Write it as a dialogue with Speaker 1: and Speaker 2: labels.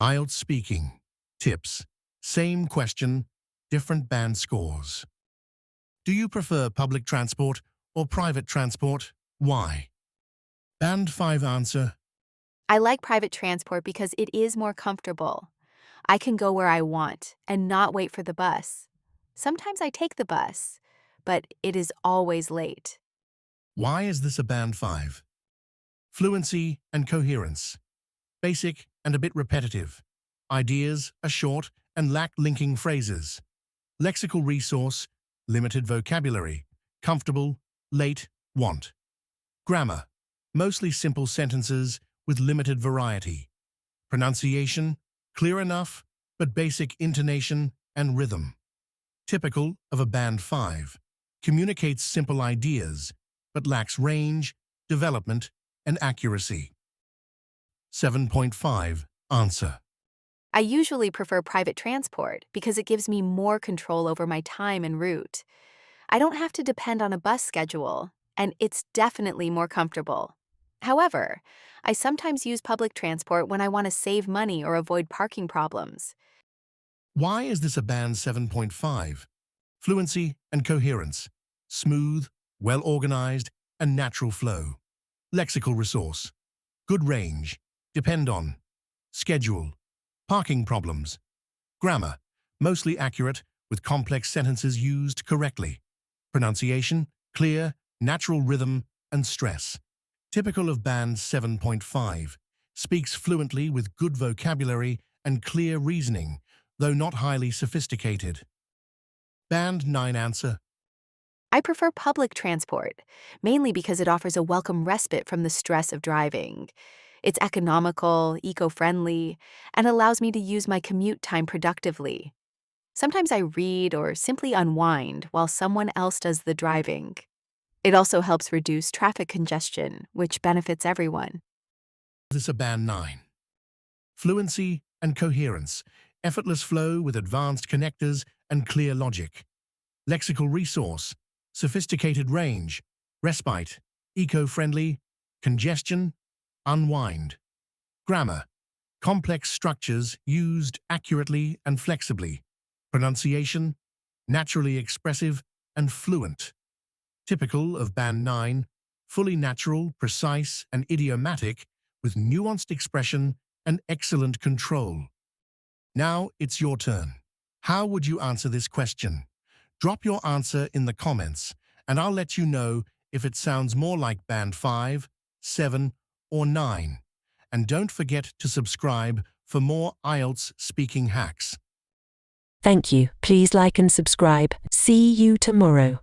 Speaker 1: IELTS speaking. Tips. Same question, different band scores. Do you prefer public transport or private transport? Why? Band 5 answer.
Speaker 2: I like private transport because it is more comfortable. I can go where I want and not wait for the bus. Sometimes I take the bus, but it is always late.
Speaker 1: Why is this a band 5? Fluency and coherence. Basic and a bit repetitive. Ideas are short and lack linking phrases. Lexical resource, limited vocabulary. Comfortable, late, want. Grammar, mostly simple sentences with limited variety. Pronunciation, clear enough, but basic intonation and rhythm. Typical of a band 5. Communicates simple ideas, but lacks range, development, and accuracy. 7.5 answer.
Speaker 2: I usually prefer private transport because it gives me more control over my time and route. I don't have to depend on a bus schedule, and it's definitely more comfortable. However, I sometimes use public transport when I want to save money or avoid parking problems.
Speaker 1: Why is this a band 7.5? Fluency and coherence. Smooth, well-organized, and natural flow. Lexical resource. Good range. Depend on. Schedule. Parking problems. Grammar. Mostly accurate, with complex sentences used correctly. Pronunciation. Clear, natural rhythm, and stress. Typical of band 7.5. Speaks fluently with good vocabulary and clear reasoning, though not highly sophisticated. Band 9 answer.
Speaker 2: I prefer public transport, mainly because it offers a welcome respite from the stress of driving. It's economical, eco-friendly, and allows me to use my commute time productively. Sometimes I read or simply unwind while someone else does the driving. It also helps reduce traffic congestion, which benefits everyone.
Speaker 1: This is a band 9. Fluency and coherence. Effortless flow with advanced connectors and clear logic. Lexical resource. Sophisticated range. Respite. Eco-friendly. Congestion. Unwind. Grammar. Complex structures used accurately and flexibly. Pronunciation. Naturally expressive and fluent. Typical of band 9. Fully natural, precise, and idiomatic with nuanced expression and excellent control. Now it's your turn. How would you answer this question? Drop your answer in the comments, and I'll let you know if it sounds more like band 5, 7, or 9. And don't forget to subscribe for more IELTS speaking hacks.
Speaker 3: Thank you. Please like and subscribe. See you tomorrow.